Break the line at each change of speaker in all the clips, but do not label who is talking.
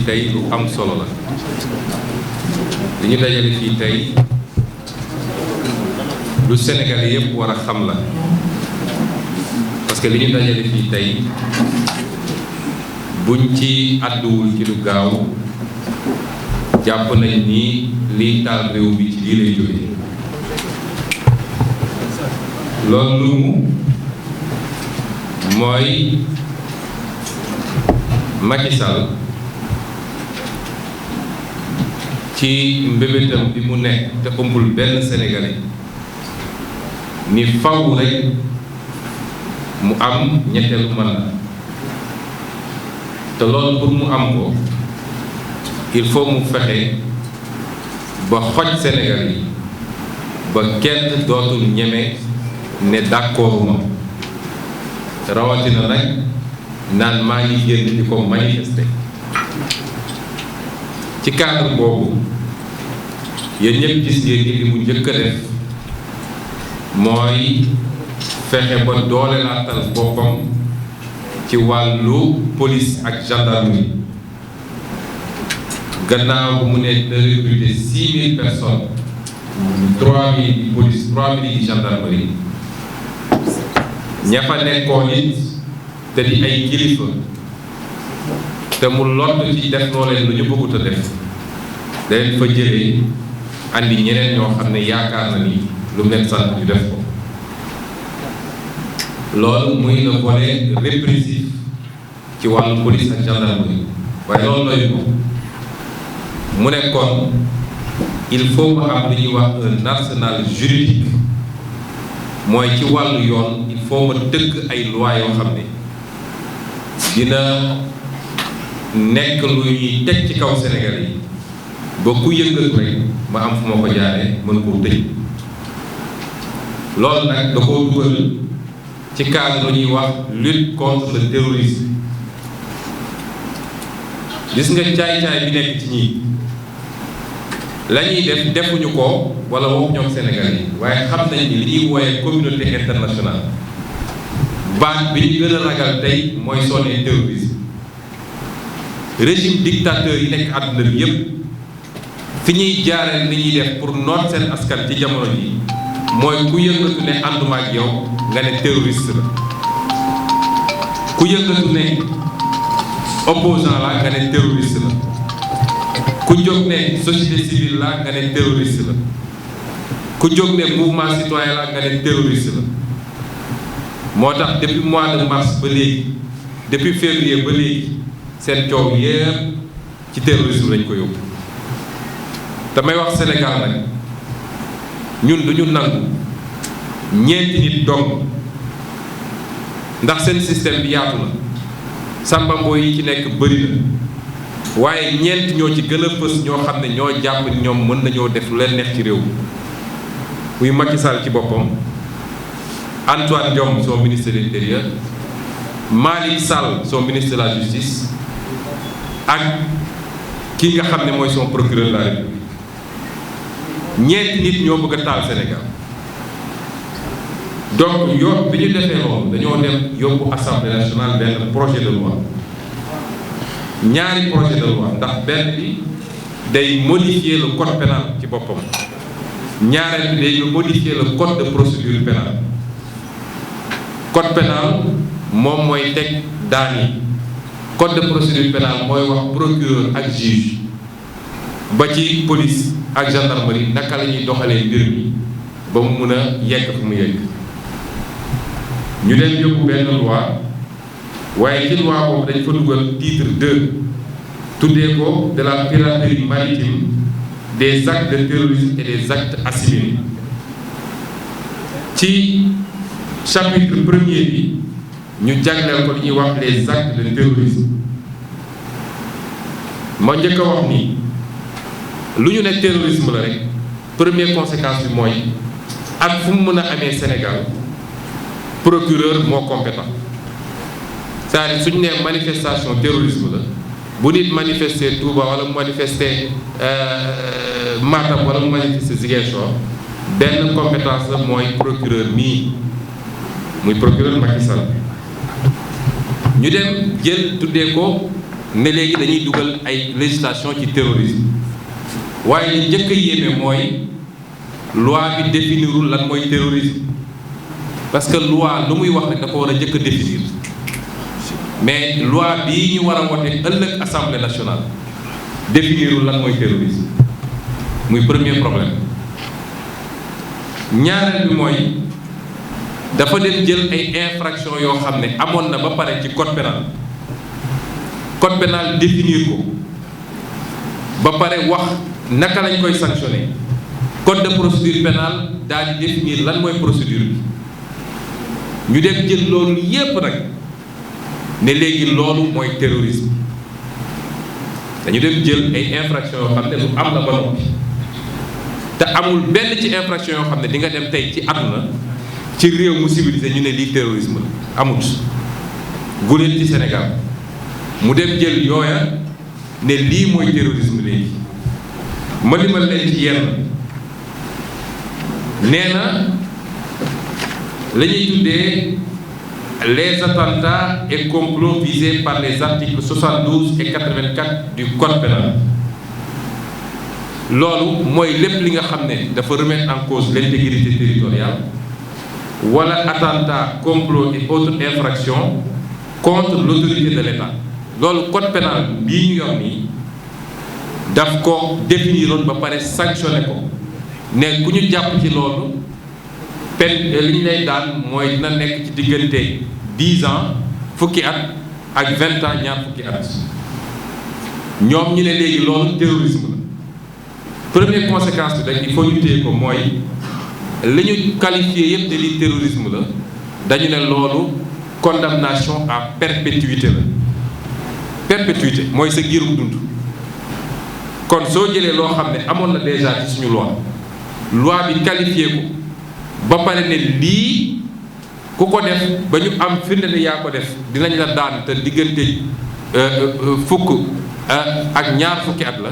tey lu am solo la li ñu dajale fii tey lu Sénégalais yépp war a xam la parce que li ñu dajale fii tey buñ ci àdduwul ci lu gaaw jàpp nañ ni liy taal réew bi ci lii lay jóge loolu mooy Macky Sall ci mbébétam bi mu nekk te ëmbul benn Sénégalais ni faw rek mu am ñetteelu mandat te loolu pour mu am ko il faut mu fexe ba xoj Sénégal yi ba kenn dootul ñeme ne d'accord ma rawatina nag naan maa ngi génn di ko manifester ci cadre boobu yéen ñëpp gis ngeen ni li mu njëkk a def mooy fexe ba doole laatal boppam ci wàllu police ak gendarmerie gannaaw bu mu ne na recruter 6000 personnes 3000 di police 3000 di gendarmerie ña fa nekkoon it te di ay kilifa te mu lott ci def loo leen lu ñu bëggut a def da leen fa jëlee andi ñeneen ñoo xam ne yaakaar na ni lu mu leen sant ñu def ko loolu muy le volet répressif ci wàllu police ak gendarmerie waaye loolu doy ko mu ne kon il faut mu am li ñuy wax un arsenal juridique mooy ci wàllu yoon il faut ma tëgg ay loi yoo xam ne dina nekk lu ñuy teg ci kaw Sénégal yi ba ku yëngatu rek ma am fu ma ko jaaree mën koo tëj loolu nag da koo dugal ci cadre lu ñuy wax lutte contre le terrorisme gis nga caay-caay bi nekk ci ñii la ñuy def defuñu ko wala waxu ñoom Sénégal yi waaye xam nañ ni li ñuy wooyee communauté internationale baat bi ñu gën a ragal tey mooy sonné terrorisme régime dictateur yi nekk àdduna bi yépp fi ñuy jaaree ni ñuy def pour noot seen askan ci jamono ji mooy ku yëngatu ne ànduma ak yow nga ne terroriste la ku yëngatu ne opposant la nga ne terroriste la ku jóg ne société civile la nga ne terroriste la ku jóg ne mouvement citoyen la nga ne terroriste la moo tax depuis mois de mars ba léegi depuis février ba léegi seen coow yépp ci terrorisme lañ ko yóbbu damay wax Sénégal nag ñun duñu nangu ñeenti nit dong ndax seen système bi yaatu na sàmbamboo yi ci nekk bëri na waaye ñeent ñoo ci gën a fës ñoo xam ne ñoo jàpp ni ñoom mën nañoo def lu leen neex ci réew muy Macky Sall ci boppam Antoine Diome son ministre de l'Intérieur Malick Sall son ministre de la Justice ak ki nga xam ne mooy son procureur de la République ñeenti nit ñoo bëgg a taal Sénégal donc yoon bi ñu defee loolu dañoo dem yóbbu assemblée nationale benn projet de loi ñaari projet de loi ndax benn bi day modifier le code pénal ci boppam ñaareel bi day modifier le code de procédure pénale code pénal moom mooy teg daan yi code de procédure pénale mooy wax procureur ak juge ba ci police ak gendarmerie naka la ñuy doxalee mbir mi ba mu mun a yegg fu mu yegg ñu dem yóbbu benn loi waaye ci loi boobu dañ fa dugal titre 2 tuddee ko de la piraterie maritime des actes de terrorisme et des actes assimilés ci chapitre 1er bi ñu jagleel ko li ñuy wax les actes de terrorisme ma njëkk a wax ni lu ñu ne terrorisme la rek première conséquence bi mooy ak fu mu mën a amee Sénégal procureur moo compétent c'est-à-dire suñu nee manifestation terrorisme la bu nit manifester Touba wala mu manifester Matam wala mu manifester Ziguinchor benn compétence la mooy procureur mii muy procureur Macky Sall ñu dem jël tuddee ko ne léegi dañuy dugal ay législation ci terrorisme waaye li njëkk a yéeme mooy loi bi définirul lan mooy terrorisme parce que loi lu muy wax rek dafa war a njëkk a définir mais loi bii ñu war a wote ëllëg assemblée nationale définirul lan mooy terrorisme muy premier problème. ñaareel bi mooy dafa dem jël ay infraction yoo xam ne amoon na ba pare ci code pénal définir ko ba pare wax naka lañ koy sanctionner code de procédure pénale daal di définir lan mooy procédure bi ñu dem jël loolu yépp nag ne léegi loolu mooy terrorisme dañu dem jël ay infraction yoo xam ne lu am la ba noppi te amul benn ci infraction yoo xam ne di nga dem tey ci àdduna ci réew mu civilisé ñu ne lii terrorisme la amut guléet ci Sénégal mu dem jël yooya ne lii mooy terrorisme léegi ma limal leen ci yenn nee na la ñuy tuddee les attentats et complots visés par les articles 72 et 84 du code pénal loolu mooy lépp li nga xam ne dafa remettre en cause l'intégrité territoriale wala attentat complot et autres infractions contre l'autorité de l'État loolu code pénal bii ñu yor nii daf ko définiroon ba pare sanctionné ko ne ku ñu jàpp ci loolu peine li ñu lay daan mooy dina nekk ci diggante 10 ans fukki at ak 20 ans ñaar fukki at ñoom ñu ne léegi loolu terrorisme la première conséquence bi rek il faut ñu téye ko mooy li ñu qualifié yëpp délit terrorisme la dañu ne loolu condamnation à perpétuité la perpétuité mooy sa giirum dund kon soo jëlee loo xam ne amoon na déjà ci suñu loi bi qualifié ko ba pare ne lii ku ko def ba ñu am firnde ne yaa ko def dinañ la daan te diggante fukk ak ñaar fukki at la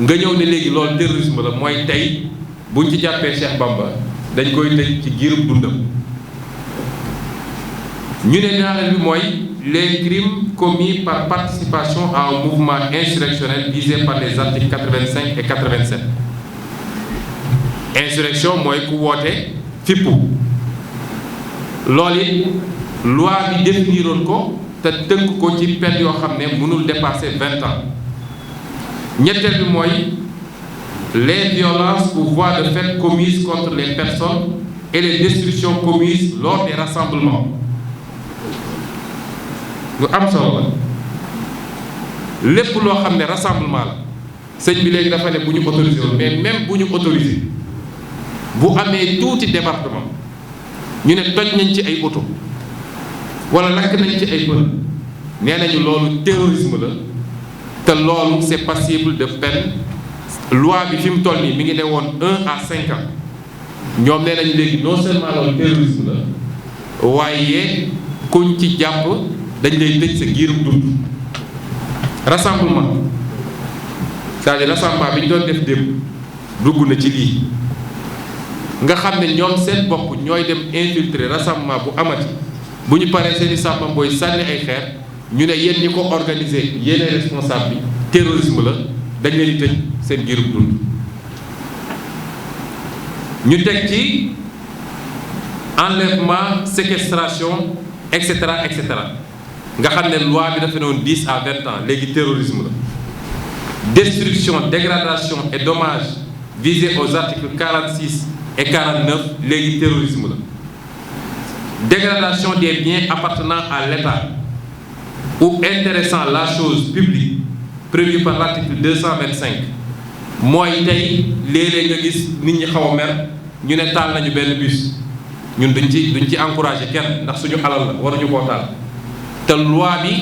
nga ñëw ne léegi loolu terrorisme la mooy tey buñ ci jàppee Cheikh Bamba dañ koy tëj ci giirub dundam ñu ne ñaareel bi mooy les crimes commis par participation à un mouvement insurrectionnel visé par les articles 85 et 87 insurrection mooy ku woote fippu loolu it loi bi définiroon ko te tënk ko ci peine yoo xam ne mënul dépasser 20 ans ñetteel bi mooy les violences ou voies de fait commises contre les personnes et les destructions commises lors des rassemblements lu am solo la lépp loo xam ne rassemblement la sëñ bi léegi dafa ne bu ñu autorisé woon mais même bu ñu autorisé bu amee tuuti département ñu ne toj nañ ci ay oto wala lakk nañ ci ay bën nee nañu loolu terrorisme la te loolu c'est passible de peine loi bi fi mu toll nii mi ngi ne woon 1 à 5 ans ñoom nee nañu léegi non seulement loolu terrorisme la waaye kuñ ci jàpp dañ lay tëj sa giirum dund rassemblement c'est-à-dire rassemblement bi ñu doon def démb dugg na ci lii nga xam ne ñoom seen bopp ñooy dem infiltrer rassemblement bu amati bu ñu paree seeni sàmmam booy sànni ay xeer ñu ne yéen ñi ko organiser yéenay responsable bi terrorisme la dañ leen di tëj seen giirum dund ñu teg ci enlèvement séquestration et cetera nga xam ne loi bi dafa ne woon 10 à 20 ans léegi terrorisme la destruction dégradation et dommages visés aux articles 46 et 49 léegi terrorisme la dégradation des biens appartenant à l'État ou intéressant la chose publique prévue par l'article 225 mooy tey léeg-léeg nga gis nit ñi xaw a mer ñu ne taal nañu benn bus ñun duñ ci encouragé kenn ndax suñu alal la waruñu koo taal te loi bi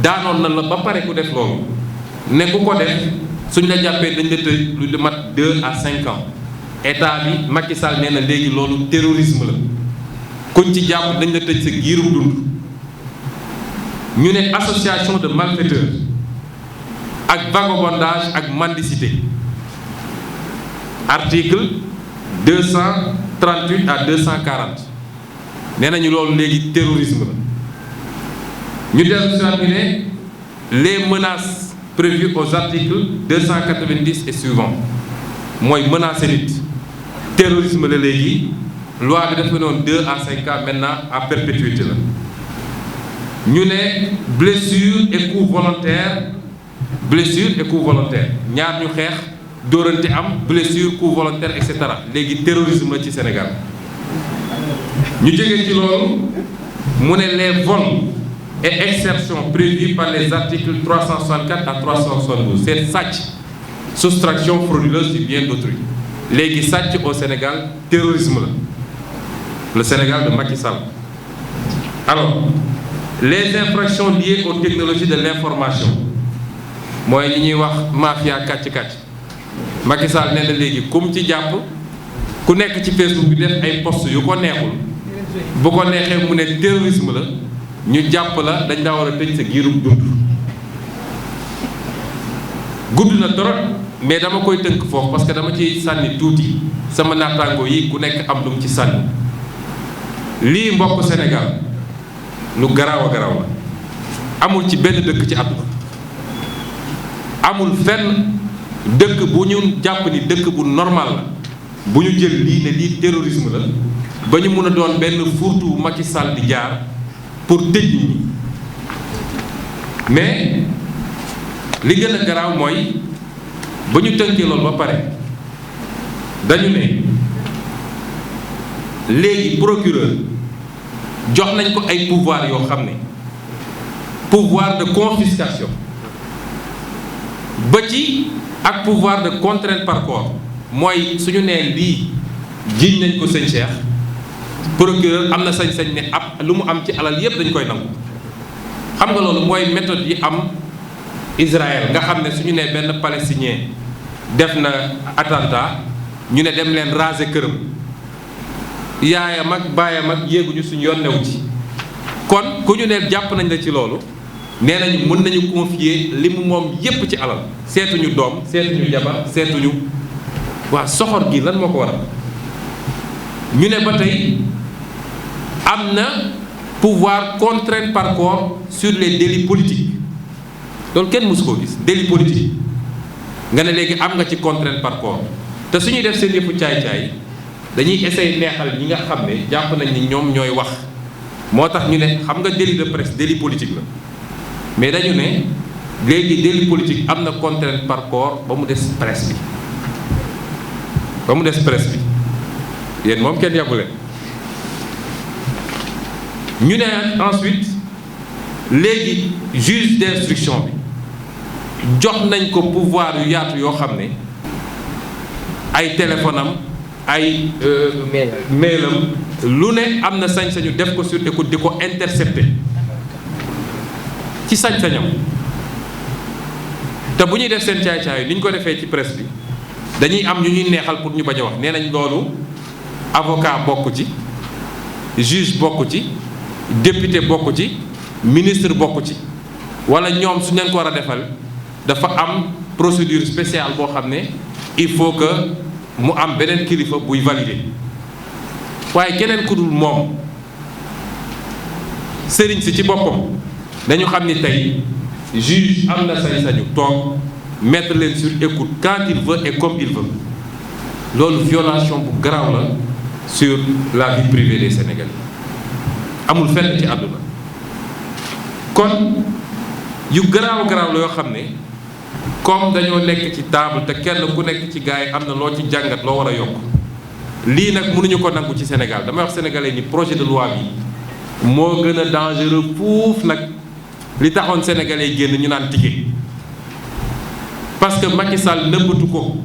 daanoon na la ba pare ku def loolu ne ku ko def suñ la jàppee dañ la tëj lu mat 2 à 5 ans état bi Macky Sall nee na léegi loolu terrorisme la kuñ ci jàpp dañ la tëj sa giirum dund ñu ne association de malfaiteurs ak vagabondage ak mendicité article 238 à 240 nee nañu loolu léegi terrorisme la ñu dellu si waat ne les menaces prévues aux articles 290 et suivants mooy menacer nit terrorisme la léegi loi bi dafa noonu 2 à 5 ans maintenant à perpétuité la ñu ne blessure et coup volontaire ñaar ñu xeex dóorante am blessure coup volontaire et cetera léegi terrorisme la ci Sénégal ñu jógee ci loolu mu ne les vols et extorsions prévues par les articles 364 à 372 c'est sàcc soustraction frauduleuse du bien d'autrui léegi sàcc au Sénégal terrorisme la le Sénégal de Macky Sall. Alors les infractions liées aux technologies de l'information mooy ñi ñuy wax mafia kàcc-kàcc Macky Sall nee na léegi comme ci jàpp ku nekk ci Facebook bi def ay post yu ko neexul bu ko neexee mu ne terrorisme la ñu jàpp la dañ daa war a tëj sa giirub dund. gudd na trop mais dama koy tënk foofu parce que dama ci sànni tuuti sama naataango yi ku nekk am lu mu ci sànni lii mbokk Sénégal lu garaaw a garaaw la amul ci benn dëkk ci àdduna amul fenn dëkk bu ñu jàpp ni dëkk bu normal la bu ñu jël lii ne lii terrorisme la ba ñu mun a doon benn fourtu bu Macky Sall di jaar pour tëj nit ñi mais li gën a garaaw mooy ba ñu tënkee loolu ba pare dañu ne léegi procureur jox nañ ko ay pouvoir yoo xam ne pouvoir de confiscation ba ci ak pouvoir de contrainte par corps mooy suñu nee lii jiiñ nañ ko sëñ Cheikh procureur am na sañ-sañ ne ab lu mu am ci alal yépp dañ koy nangu xam nga loolu mooy méthode yi am Israël nga xam ne suñu nee benn palestinien def na attentat ñu ne dem leen raser këram yaayam ak baayam ak yéeguñu suñu yoon new ci kon ku ñu ne jàpp nañ la ci loolu nee nañu mën nañu confier li mu moom yépp ci alal seetuñu doom seetuñu jabar seetuñu waa soxor gi lan moo ko waral ñu ne ba tey am na pouvoir contrainte par corps sur les délits politiques loolu kenn mësu koo gis délit politique nga ne léegi am nga ci contrainte par corps te su ñuy def seen yëfu caay-caay dañuy essayer neexal ñi nga xam ne jàpp nañ ni ñoom ñooy wax moo tax ñu ne xam nga délit de presse délit politique la mais dañu ne léegi délit politique am na contrainte par corps ba mu des presse bi yéen moom kenn yàggu leen ñu ne ensuite léegi juge d'instruction bi jox nañ ko pouvoir yu yaatu yoo xam ne ay téléphone am ay mailam lu ne am na sañ-sañu def ko sur écoute di ko intercepter ci sañ-sañam te bu ñuy def seen caay-caay ni ñu ko defee ci presse bi dañuy am ñu ñuy neexal pour ñu bañ a wax nee nañ loolu avocat bokk ci juge bokk ci député bokk ci ministre bokk ci wala ñoom su leen ko war a defal dafa am procédure spéciale boo xam ne il faut que mu am beneen kilifa buy valider waaye keneen ku dul moom sëriñ si ci boppam dañu xam ni tey juge am na sañ-sañu toog mettre leen sur écoute quand il veut et comme il veut loolu violation bu garaaw la sur la vie privée des Sénégalais amul fenn ci àdduna kon yu garaaw la yoo xam ne comme dañoo nekk ci table te kenn ku nekk ci gars yi am na loo ci jàngat loo war a yokk lii nag mënuñu ko nangu ci Sénégal damay wax sénégalais ni projet de loi bi moo gën a dangereux fuuf nag li taxoon sénégalais yi génn ñu naan ticket parce que Macky Sall nëbbatu ko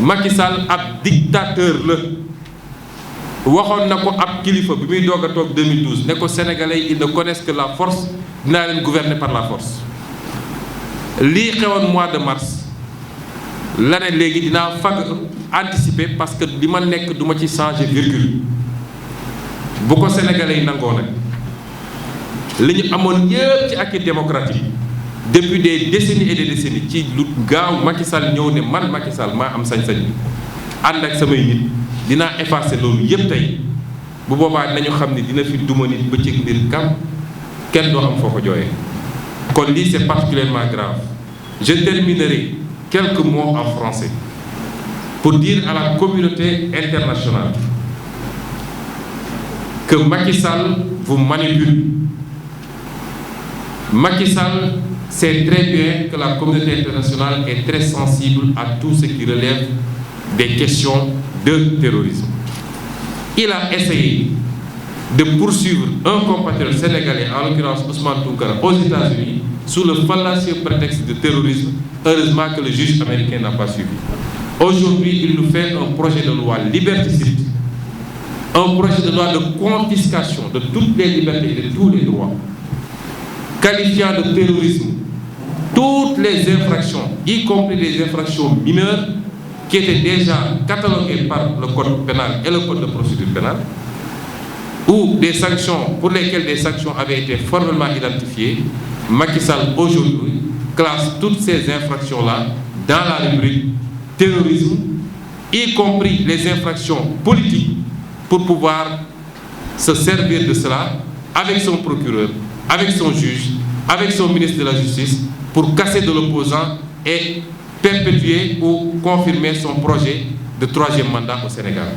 Macky Sall ab dictateur la waxoon na ko ab kilifa bi muy doog a toog 2012 ne ko sénégalais yi ils ne connaissent que la force dinaa leen gouverner par la force lii xewoon mois de mars la ne léegi dinaa fag anticiper parce que li ma nekk du ma ci changer virgule bu ko sénégalais yi nangoo nag li ñu amoon yëpp ci acquis démocratique depuis des décennies et des décennies ci lu gaaw Macky Sall ñëw ne man Macky Sall maa am sañ-sañ bi ànd ak samay nit dinaa effacer loolu yëpp tey bu boobaa dinañu xam ne dina fi duma nit bëccëg mbir kam kenn doo am foo ko jooyee Qu'on dit c'est particulièrement grave. Je terminerai quelques mots en français pour dire à la communauté internationale que Macky Sall vous manipule. Macky Sall sait très bien que la communauté internationale est très sensible à tout ce qui relève des questions de terrorisme. Il a essayé de poursuivre un compatriote sénégalais, en l'occurrence Ousmane Tounkara, aux États-Unis, sous le fallacieux prétexte de terrorisme. Heureusement que le juge américain n'a pas suivi. Aujourd'hui, il nous fait un projet de loi liberticide, un projet de loi de confiscation de toutes les libertés et de tous les droits, qualifiant de terrorisme toutes les infractions, y compris les infractions mineures, qui étaient déjà cataloguées par le code pénal et le code de procédure pénale, ou des sanctions pour lesquelles des sanctions avaient été formellement identifiées. Macky Sall aujourd'hui classe toutes ces infractions-là dans la rubrique terrorisme, y compris les infractions politiques, pour pouvoir se servir de cela avec son procureur, avec son juge, avec son ministre de la Justice, pour casser de l'opposant et perpétuer ou confirmer son projet de 3e mandat au Sénégal.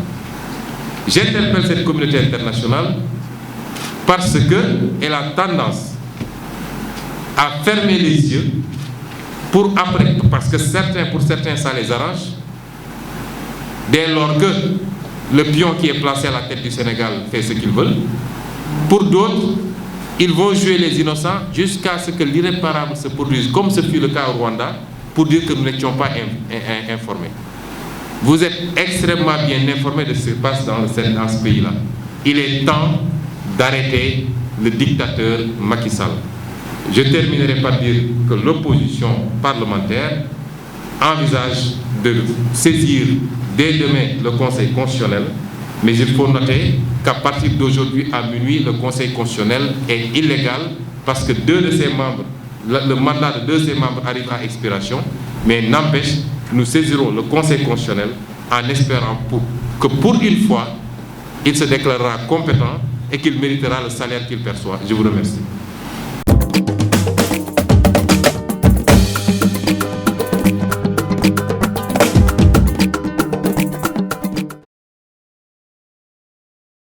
J'interpelle cette communauté internationale parce qu'elle a tendance à fermer les yeux pour après, parce que pour certains ça les arrange, dès lors que le pion qui est placé à la tête du Sénégal fait ce qu'il veut. Pour d'autres, ils vont jouer les innocents jusqu'à ce que l'irréparable se produise, comme ce fut le cas au Rwanda, pour dire que nous n'étions pas informés. Vous êtes extrêmement bien informés de ce qui se passe dans ce pays-là. Il est temps d'arrêter le dictateur Macky Sall. Je terminerai par dire que l'opposition parlementaire envisage de saisir dès demain le Conseil constitutionnel, mais il faut noter qu'à partir d'aujourd'hui à minuit, le Conseil constitutionnel est illégal parce que le mandat de 2 de ses membres arrive à expiration, mais n'empêche, nous saisirons le Conseil constitutionnel en espérant que pour une fois, il se déclarera compétent et qu'il méritera le salaire qu'il perçoit. Je vous remercie.